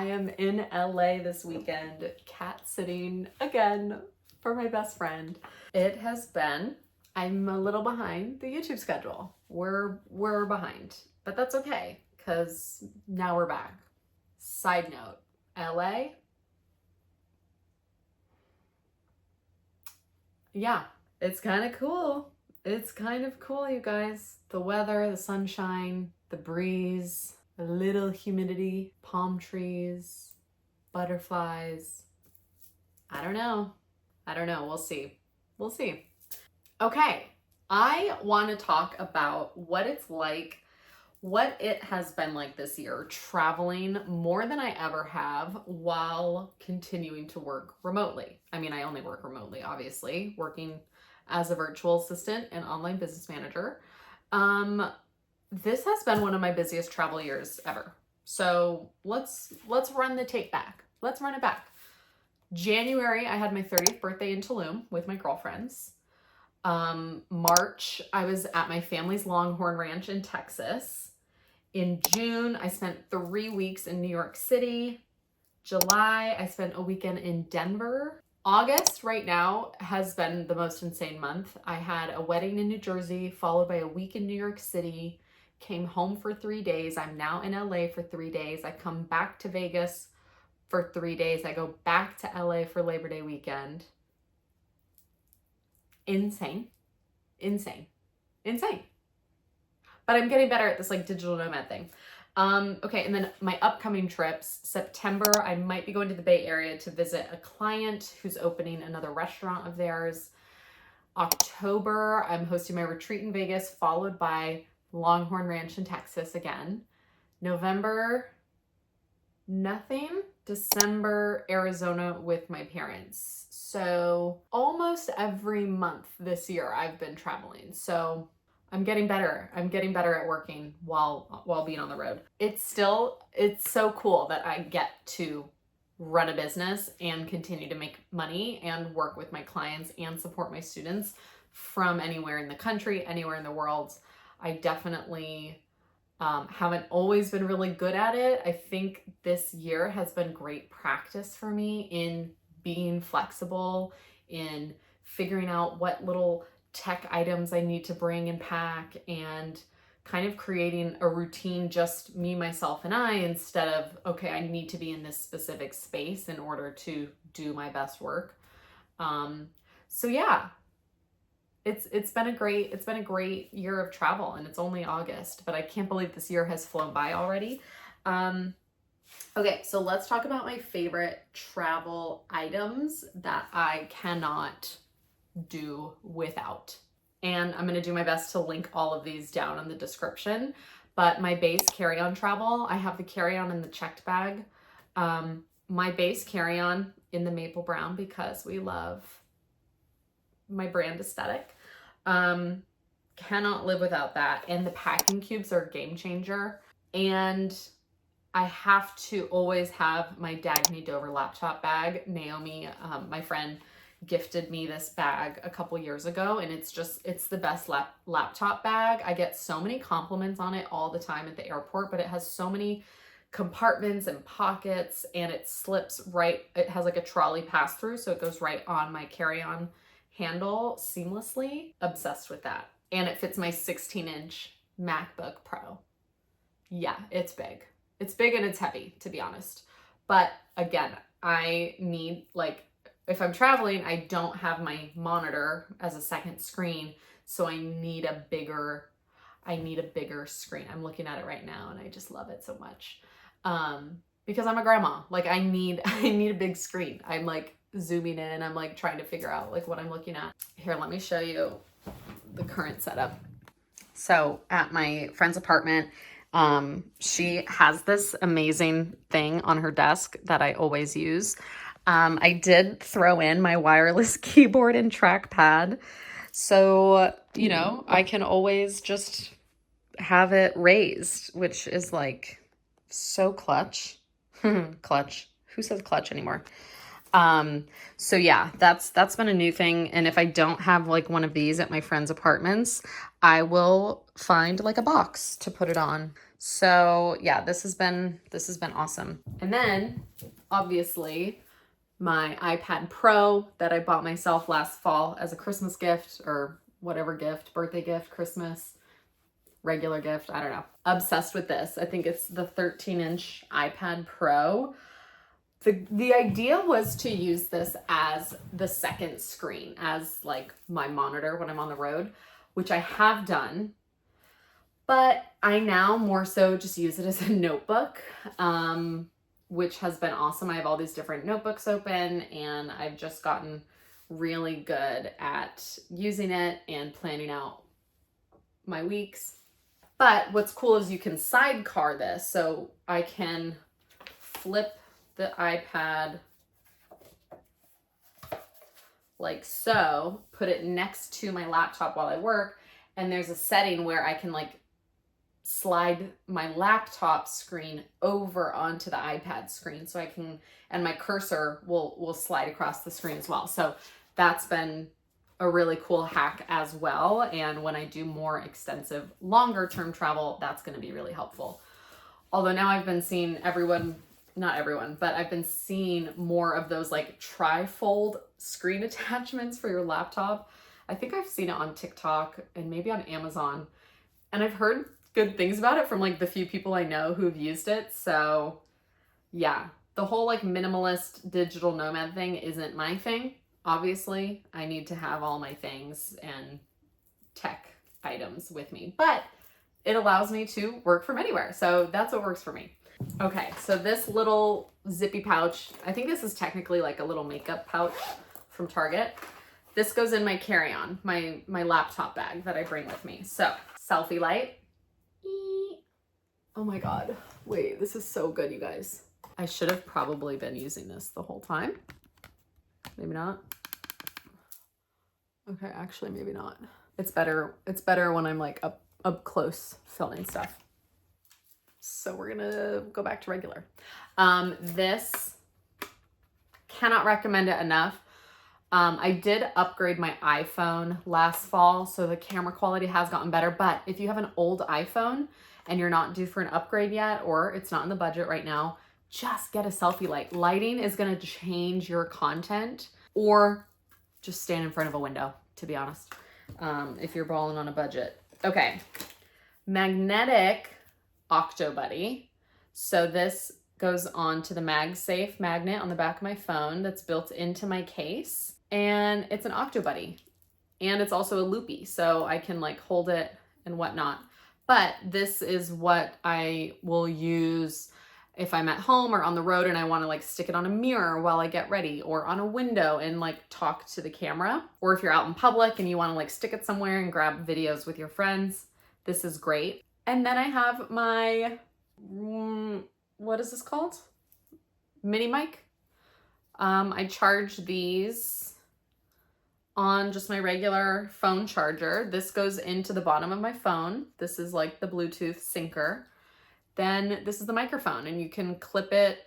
I am in LA this weekend, cat sitting again for my best friend. I'm a little behind the YouTube schedule. We're behind, but that's okay because now we're back. Side note, LA, yeah, it's kind of cool. It's kind of cool, you guys. The weather, the sunshine, the breeze, a little humidity, palm trees, butterflies. I don't know. We'll see. We'll see. Okay, I want to talk about what it has been like this year, traveling more than I ever have while continuing to work remotely. I mean, I only work remotely, obviously, working as a virtual assistant and online business manager. This has been one of my busiest travel years ever. So let's run the tape back. Let's run it back. January, I had my 30th birthday in Tulum with my girlfriends. March, I was at my family's Longhorn Ranch in Texas. In June, I spent 3 weeks in New York City. July, I spent a weekend in Denver. August right now has been the most insane month. I had a wedding in New Jersey, followed by a week in New York City, came home for 3 days. I'm now in LA for 3 days. I come back to Vegas for 3 days. I go back to LA for Labor Day weekend. Insane. But I'm getting better at this like digital nomad thing. Okay, and then my upcoming trips, September, I might be going to the Bay Area to visit a client who's opening another restaurant of theirs. October, I'm hosting my retreat in Vegas, followed by Longhorn Ranch in Texas again. November, nothing. December, Arizona with my parents. So almost every month this year I've been traveling. So I'm getting better. I'm getting better at working while being on the road. It's so cool that I get to run a business and continue to make money and work with my clients and support my students from anywhere in the country, anywhere in the world. I definitely haven't always been really good at it. I think this year has been great practice for me in being flexible, in figuring out what little tech items I need to bring and pack, and kind of creating a routine, just me, myself, and I, instead of, okay, I need to be in this specific space in order to do my best work. So yeah, it's been a great year of travel, and it's only August, but I can't believe this year has flown by already. Okay, so let's talk about my favorite travel items that I cannot do without. And I'm going to do my best to link all of these down in the description. But my base carry-on travel, I have the carry-on in the checked bag. My base carry-on in the maple brown because we love my brand aesthetic. Cannot live without that. And the packing cubes are a game changer. And I have to always have my Dagny Dover laptop bag. Naomi, my friend, gifted me this bag a couple years ago, and it's the best laptop bag. I get so many compliments on it all the time at the airport, but it has so many compartments and pockets, and it slips right. It has like a trolley pass through, so it goes right on my carry-on handle seamlessly. Obsessed with that. And it fits my 16-inch MacBook Pro. Yeah, it's big. It's big and it's heavy, to be honest. But again, I need, like, if I'm traveling, I don't have my monitor as a second screen, so I need a bigger screen. I'm looking at it right now and I just love it so much. Because I'm a grandma. Like, I need a big screen. I'm like zooming in, I'm like trying to figure out like what I'm looking at. Here, let me show you the current setup. So at my friend's apartment, she has this amazing thing on her desk that I always use. I did throw in my wireless keyboard and trackpad, so, you know, I can always just have it raised, which is like so clutch. Clutch. Who says clutch anymore? So yeah, that's been a new thing. And if I don't have like one of these at my friend's apartments, I will find like a box to put it on. So yeah, this has been awesome. And then obviously my iPad Pro that I bought myself last fall as a Christmas gift or whatever gift, birthday gift, Christmas, regular gift, I don't know. Obsessed with this. I think it's the 13-inch iPad Pro. The idea was to use this as the second screen, as like my monitor when I'm on the road, which I have done, but I now more so just use it as a notebook, which has been awesome. I have all these different notebooks open and I've just gotten really good at using it and planning out my weeks. But what's cool is you can sidecar this, so I can flip the iPad like so, put it next to my laptop while I work, and there's a setting where I can like slide my laptop screen over onto the iPad screen, so I can, and my cursor will slide across the screen as well. So that's been a really cool hack as well, and when I do more extensive longer term travel, that's going to be really helpful. Although now I've been seeing not everyone, but I've been seeing more of those like tri-fold screen attachments for your laptop. I think I've seen it on TikTok and maybe on Amazon. And I've heard good things about it from like the few people I know who've used it. So yeah, the whole like minimalist digital nomad thing isn't my thing. Obviously, I need to have all my things and tech items with me, but it allows me to work from anywhere. So that's what works for me. Okay, so this little zippy pouch, I think this is technically like a little makeup pouch from Target. This goes in my carry-on, my laptop bag that I bring with me. So, selfie light. Oh my God. Wait, this is so good, you guys. I should have probably been using this the whole time. Maybe not. Okay, actually, maybe not. It's better when I'm like up close filming stuff. So we're gonna go back to regular. This, cannot recommend it enough. I did upgrade my iPhone last fall, so the camera quality has gotten better, but if you have an old iPhone and you're not due for an upgrade yet, or it's not in the budget right now, just get a selfie light. Lighting is gonna change your content, or just stand in front of a window, to be honest, if you're balling on a budget. Okay, magnetic Octo Buddy. So this goes on to the MagSafe magnet on the back of my phone that's built into my case. And it's an Octo Buddy. And it's also a loopy, so I can like hold it and whatnot. But this is what I will use if I'm at home or on the road and I want to like stick it on a mirror while I get ready, or on a window and like talk to the camera. Or if you're out in public and you want to like stick it somewhere and grab videos with your friends, this is great. And then I have my, what is this called? Mini mic. I charge these on just my regular phone charger. This goes into the bottom of my phone. This is like the Bluetooth syncer. Then this is the microphone, and you can clip it.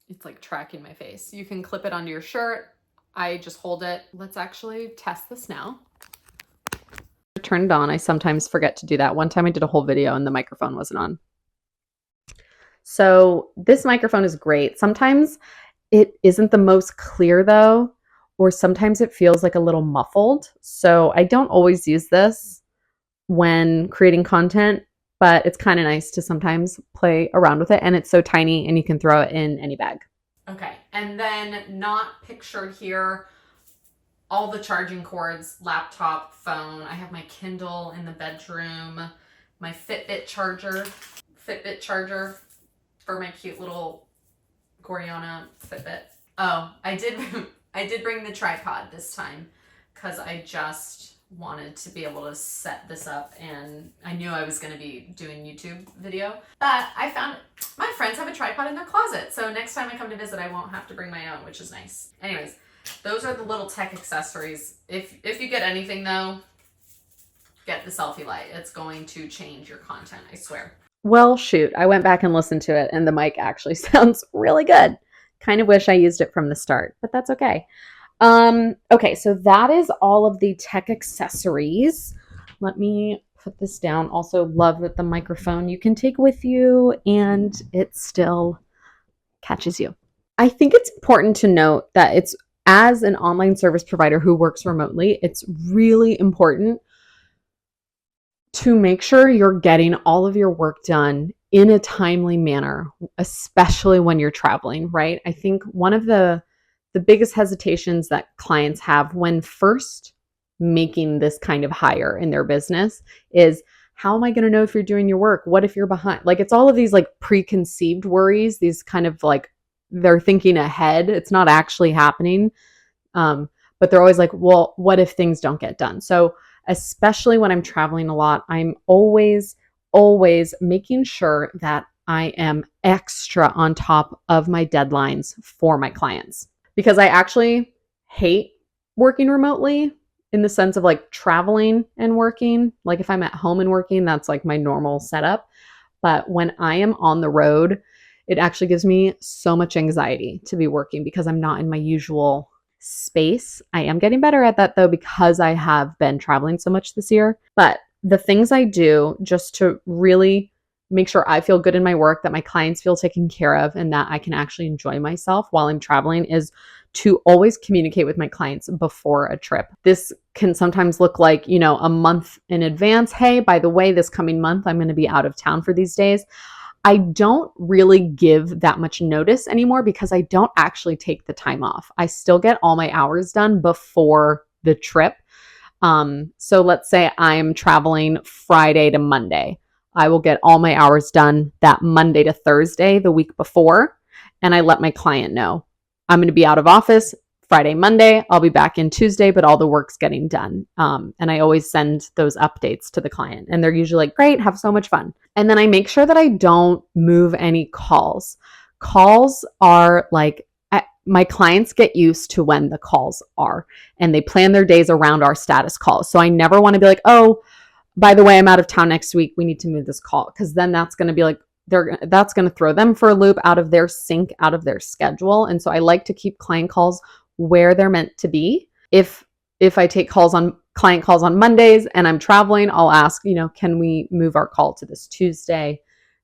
It's like tracking my face. You can clip it onto your shirt. I just hold it. Let's actually test this now. Turned on. I sometimes forget to do that. One time I did a whole video and the microphone wasn't on. So this microphone is great. Sometimes it isn't the most clear though, or sometimes it feels like a little muffled. So I don't always use this when creating content, but it's kind of nice to sometimes play around with it. And it's so tiny and you can throw it in any bag. Okay, and then not pictured here, all the charging cords, laptop, phone. I have my Kindle in the bedroom, my Fitbit charger for my cute little Gordiana Fitbit. Oh, I did bring the tripod this time because I just wanted to be able to set this up, and I knew I was going to be doing YouTube video, but I found my friends have a tripod in their closet, so next time I come to visit I won't have to bring my own, which is nice. Anyways, those are the little tech accessories. If you get anything though, get the selfie light. It's going to change your content, I swear. Well, shoot, I went back and listened to it and the mic actually sounds really good Kind of wish I used it from the start, but that's okay. Okay, so that is all of the tech accessories. Let me put this down. Also, love that the microphone you can take with you and it still catches you. I think it's important to note that it's as an online service provider who works remotely, it's really important to make sure you're getting all of your work done in a timely manner, especially when you're traveling, right? I think one of the biggest hesitations that clients have when first making this kind of hire in their business is, how am I going to know if you're doing your work? What if you're behind? Like, it's all of these like preconceived worries, these kind of like they're thinking ahead. It's not actually happening. But they're always like, well, what if things don't get done? So especially when I'm traveling a lot, I'm always making sure that I am extra on top of my deadlines for my clients, because I actually hate working remotely in the sense of like traveling and working. Like if I'm at home and working, that's like my normal setup. But when I am on the road, it actually gives me so much anxiety to be working because I'm not in my usual space. I am getting better at that though, because I have been traveling so much this year. But the things I do just to really make sure I feel good in my work, that my clients feel taken care of, and that I can actually enjoy myself while I'm traveling is to always communicate with my clients before a trip. This can sometimes look like, a month in advance. Hey, by the way, this coming month, I'm going to be out of town for these days. I don't really give that much notice anymore because I don't actually take the time off. I still get all my hours done before the trip. So let's say I'm traveling Friday to Monday. I will get all my hours done that Monday to Thursday, the week before, and I let my client know I'm going to be out of office Friday, Monday. I'll be back in Tuesday, but all the work's getting done. And I always send those updates to the client, and they're usually like, great, have so much fun. And then I make sure that I don't move any calls. Calls are like, my clients get used to when the calls are, and they plan their days around our status calls. So I never want to be like, oh, by the way, I'm out of town next week, we need to move this call, because then that's going to be like, that's going to throw them for a loop, out of their sync, out of their schedule. And so I like to keep client calls where they're meant to be. If I take client calls on Mondays and I'm traveling, I'll ask, can we move our call to this Tuesday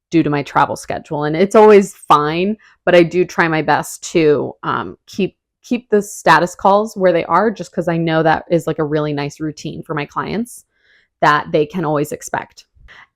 due to my travel schedule? And it's always fine, but I do try my best to keep the status calls where they are, just because I know that is like a really nice routine for my clients that they can always expect.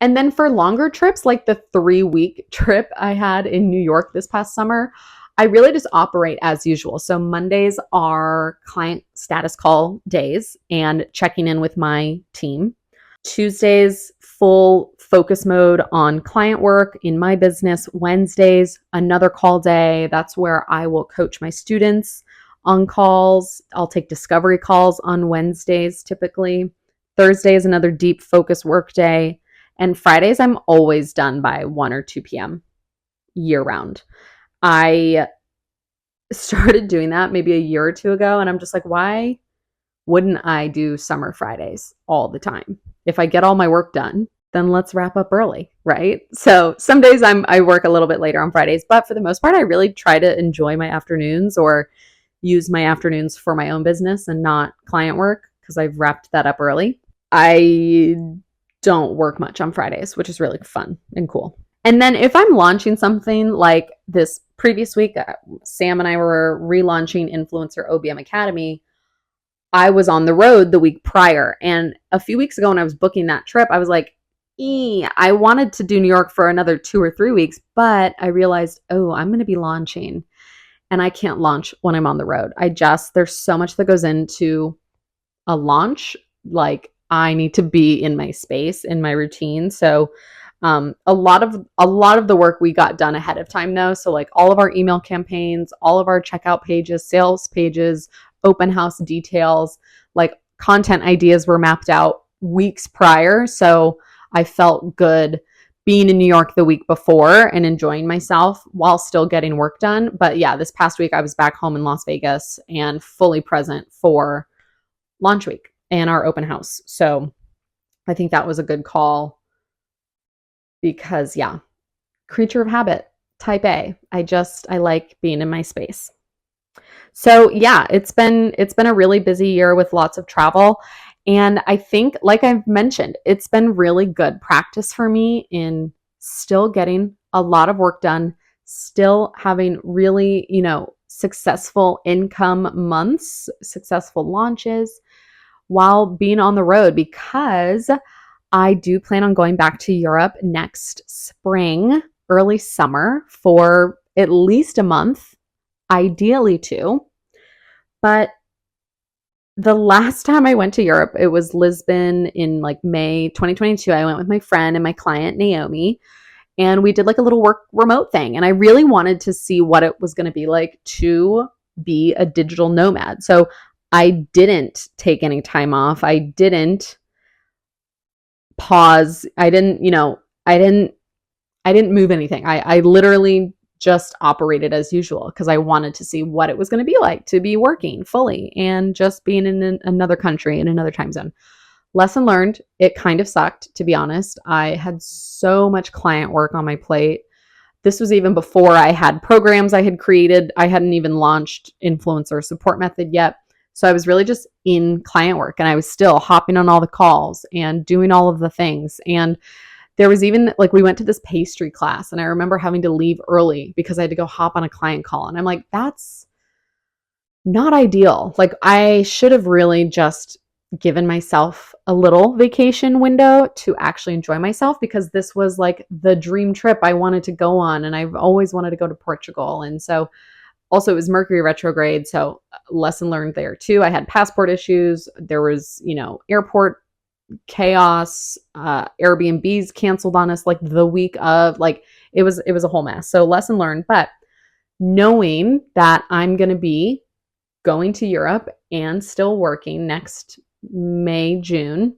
And then for longer trips, like the 3-week trip I had in New York this past summer, I really just operate as usual. So Mondays are client status call days and checking in with my team. Tuesdays, full focus mode on client work in my business. Wednesdays, another call day. That's where I will coach my students on calls. I'll take discovery calls on Wednesdays typically. Thursday is another deep focus work day. And Fridays, I'm always done by 1 or 2 p.m. year round. I started doing that maybe a year or two ago, and I'm just like, why wouldn't I do summer Fridays all the time? If I get all my work done, then let's wrap up early, right? So some days I work a little bit later on Fridays, but for the most part, I really try to enjoy my afternoons or use my afternoons for my own business and not client work, because I've wrapped that up early. I don't work much on Fridays, which is really fun and cool. And then if I'm launching something like this previous week, Sam and I were relaunching Influencer OBM Academy. I was on the road the week prior. And a few weeks ago when I was booking that trip, I was like, I wanted to do New York for another 2 or 3 weeks, but I realized, I'm going to be launching and I can't launch when I'm on the road. There's so much that goes into a launch. Like, I need to be in my space, in my routine. So a lot of the work we got done ahead of time though. So like all of our email campaigns, all of our checkout pages, sales pages, open house details, like content ideas were mapped out weeks prior. So I felt good being in New York the week before and enjoying myself while still getting work done. But yeah, this past week I was back home in Las Vegas and fully present for launch week and our open house. So I think that was a good call, because creature of habit. type A. I like being in my space. So yeah, it's been a really busy year with lots of travel. And I think, like I've mentioned, it's been really good practice for me in still getting a lot of work done, still having really, successful income months, successful launches while being on the road, because I do plan on going back to Europe next spring, early summer, for at least a month, ideally two. But the last time I went to Europe, it was Lisbon in like May 2022. I went with my friend and my client, Naomi, and we did like a little work remote thing. And I really wanted to see what it was going to be like to be a digital nomad. So I didn't take any time off. I didn't pause. I didn't move anything. I literally just operated as usual because I wanted to see what it was going to be like to be working fully and just being in another country, in another time zone. Lesson learned, it kind of sucked, to be honest. I had so much client work on my plate. This was even before I had programs I had created. I hadn't even launched Influencer Support Method yet. So I was really just in client work, and I was still hopping on all the calls and doing all of the things. And there was even like, we went to this pastry class, and I remember having to leave early because I had to go hop on a client call. And I'm like, that's not ideal. Like, I should have really just given myself a little vacation window to actually enjoy myself, because this was like the dream trip I wanted to go on. And I've always wanted to go to Portugal. And so also it was Mercury retrograde. So lesson learned there too. I had passport issues. There was, airport chaos, Airbnbs canceled on us like the week of, like, it was a whole mess. So lesson learned. But knowing that I'm going to be going to Europe and still working next May, June,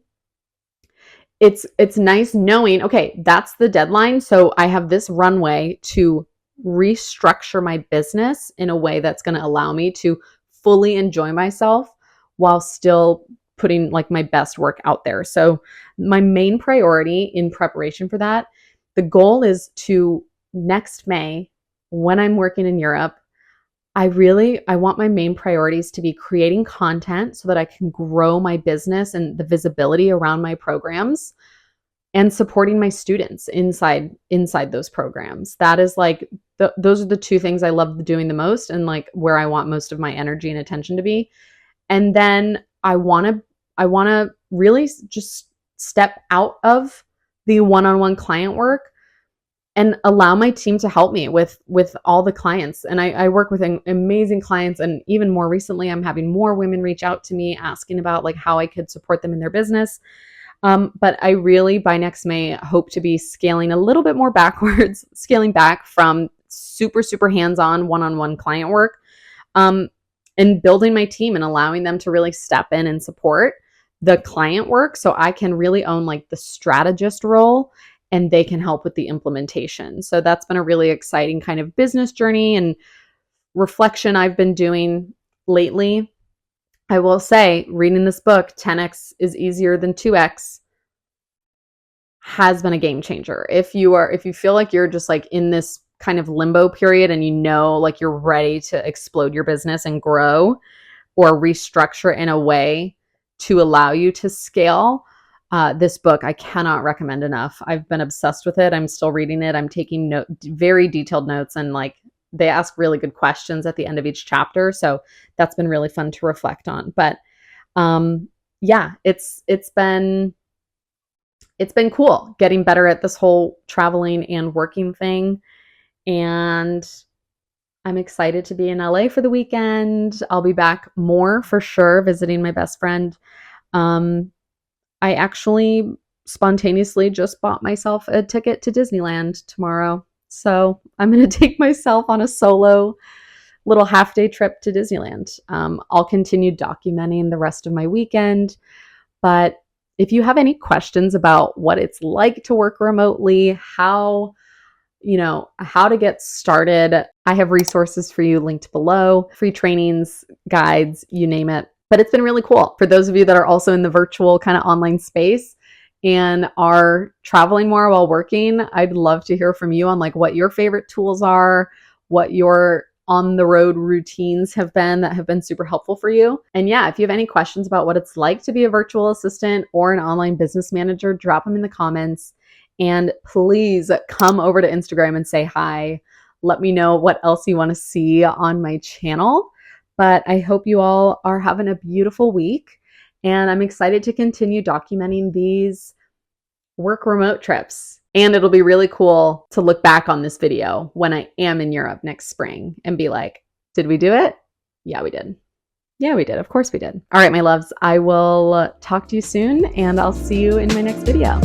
it's nice knowing, okay, that's the deadline. So I have this runway to restructure my business in a way that's going to allow me to fully enjoy myself while still putting like my best work out there. So my main priority in preparation for that, the goal is to next May, when I'm working in Europe, I want my main priorities to be creating content so that I can grow my business and the visibility around my programs, and supporting my students inside those programs. That is like those are the two things I love doing the most, and like where I want most of my energy and attention to be. And then I want to really just step out of the one-on-one client work and allow my team to help me with all the clients. And I work with amazing clients, and even more recently, I'm having more women reach out to me asking about like how I could support them in their business. But I really, by next May, hope to be scaling a little bit more backwards, scaling back from super, super hands-on one-on-one client work, and building my team and allowing them to really step in and support the client work so I can really own like the strategist role, and they can help with the implementation. So that's been a really exciting kind of business journey and reflection I've been doing lately. I will say, reading this book, 10x is easier than 2x, has been a game changer. If you feel like you're just like in this kind of limbo period, and like you're ready to explode your business and grow or restructure in a way to allow you to scale, this book I cannot recommend enough. I've been obsessed with it. I'm still reading it. I'm taking very detailed notes, and like they ask really good questions at the end of each chapter. So that's been really fun to reflect on. But yeah, it's been cool getting better at this whole traveling and working thing. And I'm excited to be in LA for the weekend. I'll be back more for sure, visiting my best friend. I actually spontaneously just bought myself a ticket to Disneyland tomorrow. So I'm going to take myself on a solo little half-day trip to Disneyland. I'll continue documenting the rest of my weekend. But if you have any questions about what it's like to work remotely, how to get started, I have resources for you linked below, free trainings, guides, you name it. But it's been really cool for those of you that are also in the virtual kind of online space and are traveling more while working, I'd love to hear from you on like what your favorite tools are, what your on the road routines have been that have been super helpful for you. And yeah, if you have any questions about what it's like to be a virtual assistant or an online business manager, drop them in the comments. And please come over to Instagram and say hi. Let me know what else you want to see on my channel. But I hope you all are having a beautiful week. And I'm excited to continue documenting these work remote trips. And it'll be really cool to look back on this video when I am in Europe next spring and be like, did we do it? Yeah, we did. Yeah, we did. Of course we did. All right, my loves, I will talk to you soon and I'll see you in my next video.